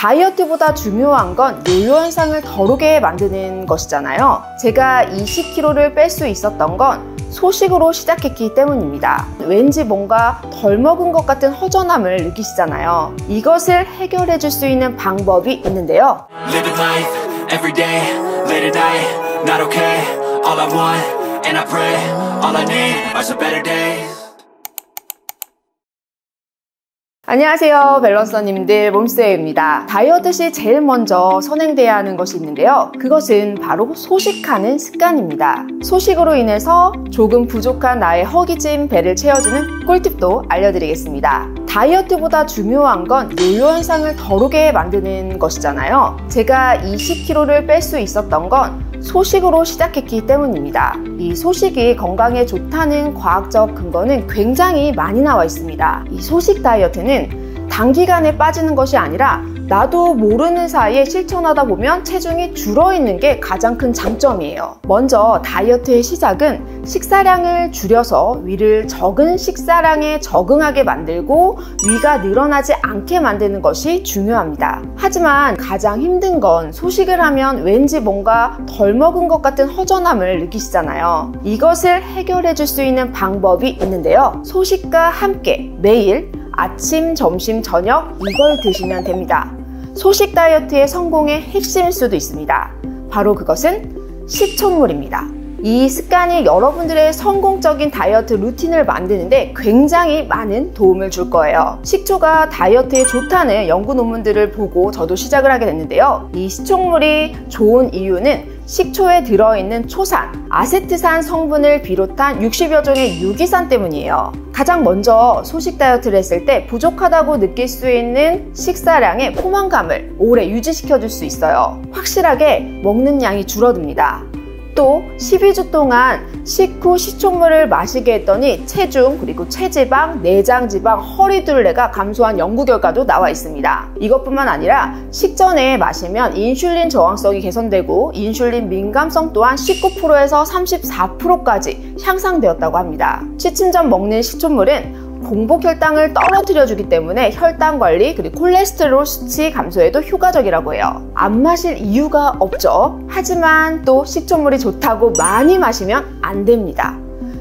다이어트보다 중요한 건 요요 현상을 덜 오게 만드는 것이잖아요. 제가 20kg를 뺄 수 있었던 건 소식으로 시작했기 때문입니다. 왠지 뭔가 덜 먹은 것 같은 허전함을 느끼시잖아요. 이것을 해결해 줄 수 있는 방법이 있는데요. Living life every day, late at night, not okay. All I want and I pray, all I need are some better days. 안녕하세요, 밸런서님들, 몸스웨이입니다. 다이어트 시 제일 먼저 선행돼야 하는 것이 있는데요. 그것은 바로 소식하는 습관입니다. 소식으로 인해서 조금 부족한 나의 허기진 배를 채워주는 꿀팁도 알려드리겠습니다. 다이어트보다 중요한 건 요요 현상을 덜 오게 만드는 것이잖아요. 제가 20kg를 뺄 수 있었던 건 소식으로 시작했기 때문입니다. 이 소식이 건강에 좋다는 과학적 근거는 굉장히 많이 나와 있습니다. 이 소식 다이어트는 단기간에 빠지는 것이 아니라 나도 모르는 사이에 실천하다 보면 체중이 줄어있는 게 가장 큰 장점이에요. 먼저 다이어트의 시작은 식사량을 줄여서 위를 적은 식사량에 적응하게 만들고 위가 늘어나지 않게 만드는 것이 중요합니다. 하지만 가장 힘든 건 소식을 하면 왠지 뭔가 덜 먹은 것 같은 허전함을 느끼시잖아요. 이것을 해결해 줄 수 있는 방법이 있는데요. 소식과 함께 매일 아침, 점심, 저녁 이걸 드시면 됩니다. 소식 다이어트의 성공의 핵심일 수도 있습니다. 바로 그것은 식초물입니다. 이 습관이 여러분들의 성공적인 다이어트 루틴을 만드는데 굉장히 많은 도움을 줄 거예요. 식초가 다이어트에 좋다는 연구 논문들을 보고 저도 시작을 하게 됐는데요. 이 식초물이 좋은 이유는 식초에 들어있는 초산, 아세트산 성분을 비롯한 60여 종의 유기산 때문이에요. 가장 먼저 소식 다이어트를 했을 때 부족하다고 느낄 수 있는 식사량의 포만감을 오래 유지시켜줄 수 있어요. 확실하게 먹는 양이 줄어듭니다. 또 12주 동안 식후 식초물을 마시게 했더니 체중, 그리고 체지방, 내장지방, 허리둘레가 감소한 연구 결과도 나와 있습니다. 이것뿐만 아니라 식전에 마시면 인슐린 저항성이 개선되고 인슐린 민감성 또한 19%에서 34%까지 향상되었다고 합니다. 취침 전 먹는 식초물은 공복 혈당을 떨어뜨려주기 때문에 혈당 관리 그리고 콜레스테롤 수치 감소에도 효과적이라고 해요. 안 마실 이유가 없죠. 하지만 또 식초물이 좋다고 많이 마시면 안 됩니다.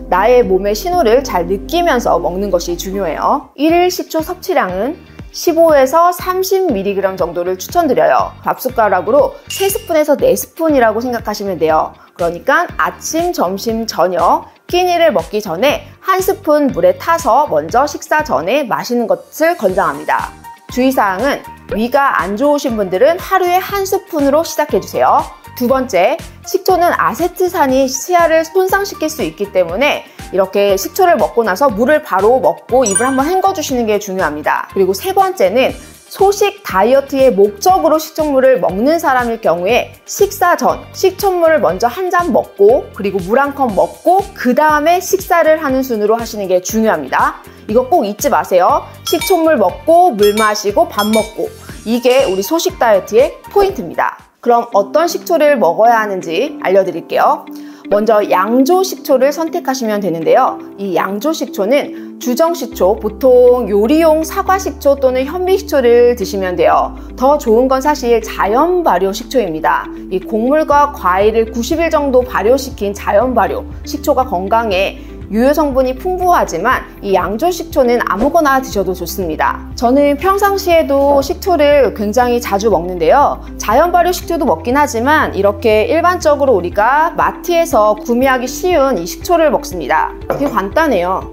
나의 몸의 신호를 잘 느끼면서 먹는 것이 중요해요. 1일 식초 섭취량은 15에서 30mg 정도를 추천드려요. 밥숟가락으로 3스푼에서 4스푼이라고 생각하시면 돼요. 그러니까 아침, 점심, 저녁 끼니를 먹기 전에 1스푼 물에 타서 먼저 식사 전에 마시는 것을 권장합니다. 주의사항은 위가 안 좋으신 분들은 하루에 1스푼으로 시작해주세요. 두 번째, 식초는 아세트산이 치아를 손상시킬 수 있기 때문에 이렇게 식초를 먹고 나서 물을 바로 먹고 입을 한번 헹궈주시는 게 중요합니다. 그리고 세 번째는 소식 다이어트의 목적으로 식초물을 먹는 사람일 경우에 식사 전 식초물을 먼저 한 잔 먹고 그리고 물 한 컵 먹고 그 다음에 식사를 하는 순으로 하시는 게 중요합니다. 이거 꼭 잊지 마세요. 식초물 먹고 물 마시고 밥 먹고 이게 우리 소식 다이어트의 포인트입니다. 그럼 어떤 식초를 먹어야 하는지 알려드릴게요. 먼저 양조 식초를 선택하시면 되는데요. 이 양조 식초는 주정 식초, 보통 요리용 사과 식초 또는 현미 식초를 드시면 돼요. 더 좋은 건 사실 자연 발효 식초입니다. 이 곡물과 과일을 90일 정도 발효시킨 자연 발효 식초가 건강에 유효 성분이 풍부하지만 이 양조 식초는 아무거나 드셔도 좋습니다. 저는 평상시에도 식초를 굉장히 자주 먹는데요. 자연 발효 식초도 먹긴 하지만 이렇게 일반적으로 우리가 마트에서 구매하기 쉬운 이 식초를 먹습니다. 되게 간단해요.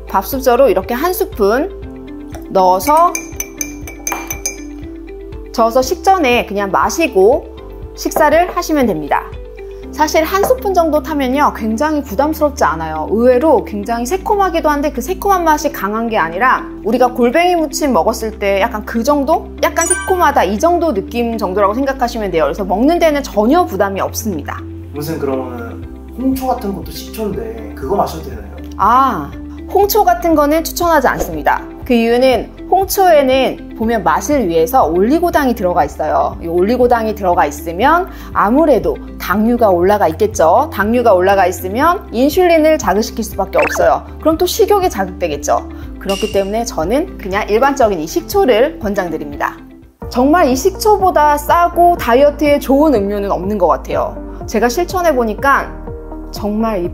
밥숫자로 이렇게 1스푼 넣어서 저어서 식전에 그냥 마시고 식사를 하시면 됩니다. 사실 1스푼 정도 타면요 굉장히 부담스럽지 않아요. 의외로 굉장히 새콤하기도 한데 그 새콤한 맛이 강한 게 아니라 우리가 골뱅이 무침 먹었을 때 약간 그 정도? 약간 새콤하다 이 정도 느낌 정도라고 생각하시면 돼요. 그래서 먹는 데는 전혀 부담이 없습니다. 무슨 그러면은 홍초 같은 것도 식초인데 그거 마셔도 되나요? 홍초 같은 거는 추천하지 않습니다. 그 이유는 홍초에는 보면 맛을 위해서 올리고당이 들어가 있어요. 이 올리고당이 들어가 있으면 아무래도 당류가 올라가 있겠죠. 당류가 올라가 있으면 인슐린을 자극시킬 수밖에 없어요. 그럼 또 식욕이 자극되겠죠. 그렇기 때문에 저는 그냥 일반적인 이 식초를 권장드립니다. 정말 이 식초보다 싸고 다이어트에 좋은 음료는 없는 것 같아요. 제가 실천해보니까 정말 이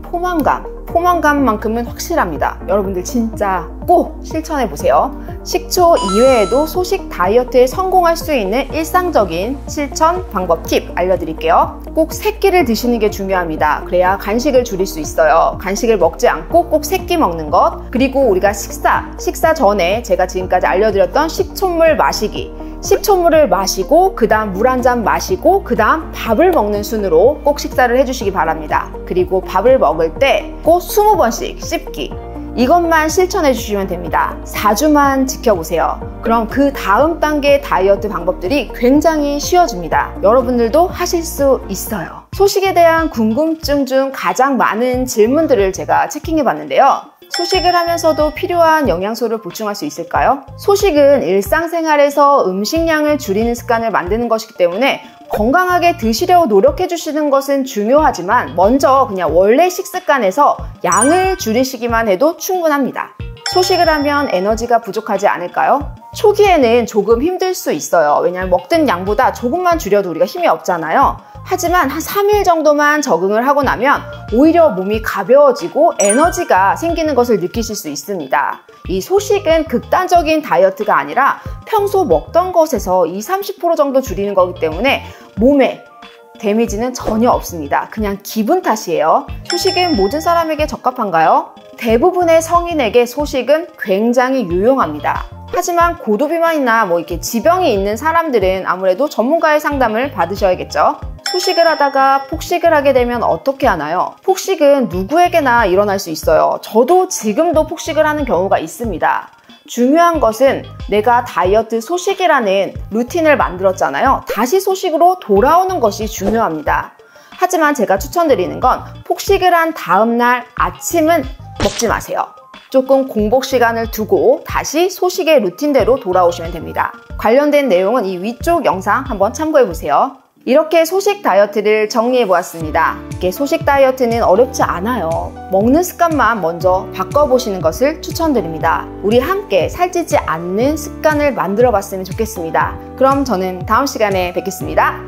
포만감만큼은 확실합니다. 여러분들 진짜 꼭 실천해보세요. 식초 이외에도 소식 다이어트에 성공할 수 있는 일상적인 실천 방법 팁 알려드릴게요. 꼭 새끼를 드시는 게 중요합니다. 그래야 간식을 줄일 수 있어요. 간식을 먹지 않고 꼭 새끼 먹는 것, 그리고 우리가 식사 전에 제가 지금까지 알려드렸던 식초물 마시기, 식초물을 마시고 그 다음 물 한 잔 마시고 그 다음 밥을 먹는 순으로 꼭 식사를 해주시기 바랍니다. 그리고 밥을 먹을 때 꼭 20번씩 씹기, 이것만 실천해 주시면 됩니다. 4주만 지켜보세요. 그럼 그 다음 단계의 다이어트 방법들이 굉장히 쉬워집니다. 여러분들도 하실 수 있어요. 소식에 대한 궁금증 중 가장 많은 질문들을 제가 체킹해 봤는데요. 소식을 하면서도 필요한 영양소를 보충할 수 있을까요? 소식은 일상생활에서 음식량을 줄이는 습관을 만드는 것이기 때문에 건강하게 드시려고 노력해 주시는 것은 중요하지만 먼저 그냥 원래 식습관에서 양을 줄이시기만 해도 충분합니다. 소식을 하면 에너지가 부족하지 않을까요? 초기에는 조금 힘들 수 있어요. 왜냐하면 먹던 양보다 조금만 줄여도 우리가 힘이 없잖아요. 하지만 한 3일 정도만 적응을 하고 나면 오히려 몸이 가벼워지고 에너지가 생기는 것을 느끼실 수 있습니다. 이 소식은 극단적인 다이어트가 아니라 평소 먹던 것에서 20-30% 정도 줄이는 거기 때문에 몸에 데미지는 전혀 없습니다. 그냥 기분 탓이에요. 소식은 모든 사람에게 적합한가요? 대부분의 성인에게 소식은 굉장히 유용합니다. 하지만 고도비만이나 이렇게 지병이 있는 사람들은 아무래도 전문가의 상담을 받으셔야겠죠. 소식을 하다가 폭식을 하게 되면 어떻게 하나요? 폭식은 누구에게나 일어날 수 있어요. 저도 지금도 폭식을 하는 경우가 있습니다. 중요한 것은 내가 다이어트 소식이라는 루틴을 만들었잖아요. 다시 소식으로 돌아오는 것이 중요합니다. 하지만 제가 추천드리는 건 폭식을 한 다음날 아침은 먹지 마세요. 조금 공복 시간을 두고 다시 소식의 루틴대로 돌아오시면 됩니다. 관련된 내용은 이 위쪽 영상 한번 참고해보세요. 이렇게 소식 다이어트를 정리해보았습니다. 이게 소식 다이어트는 어렵지 않아요. 먹는 습관만 먼저 바꿔보시는 것을 추천드립니다. 우리 함께 살찌지 않는 습관을 만들어봤으면 좋겠습니다. 그럼 저는 다음 시간에 뵙겠습니다.